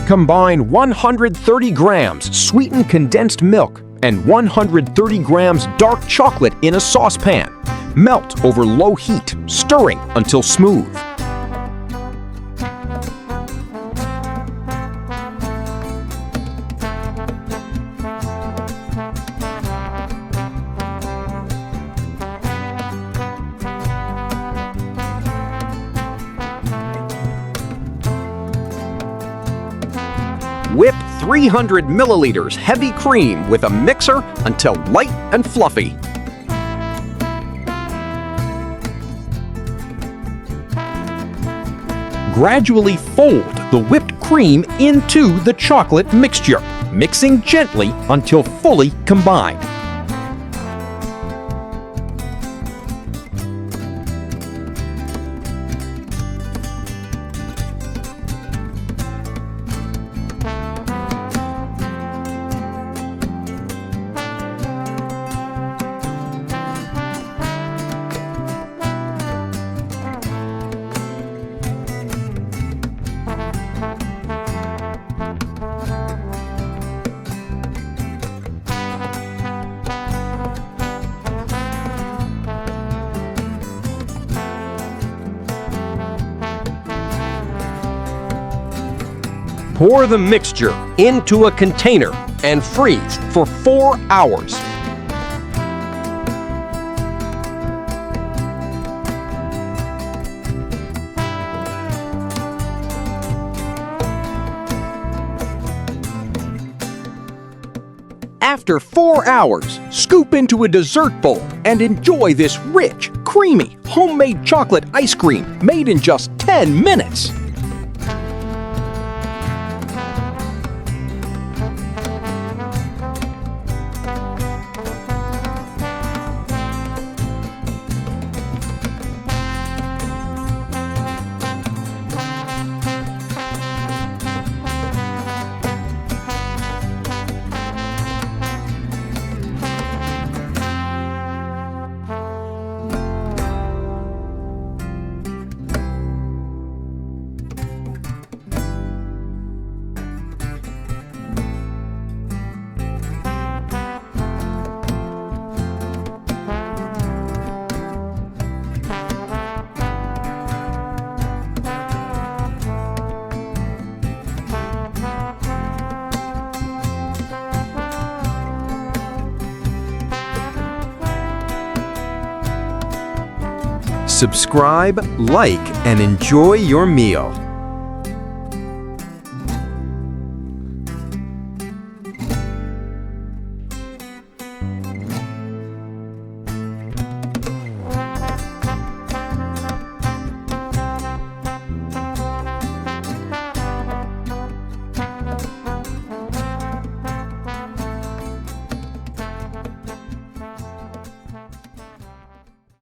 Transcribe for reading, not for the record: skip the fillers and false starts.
Combine 130 grams sweetened condensed milk and 130 grams dark chocolate in a saucepan. Melt over low heat, stirring until smooth. Whip 300 milliliters heavy cream with a mixer until light and fluffy. Gradually fold the whipped cream into the chocolate mixture, mixing gently until fully combined. Pour the mixture into a container and freeze for 4 hours. After 4 hours, scoop into a dessert bowl and enjoy this rich, creamy, homemade chocolate ice cream made in just 10 minutes. Subscribe, like, and enjoy your meal.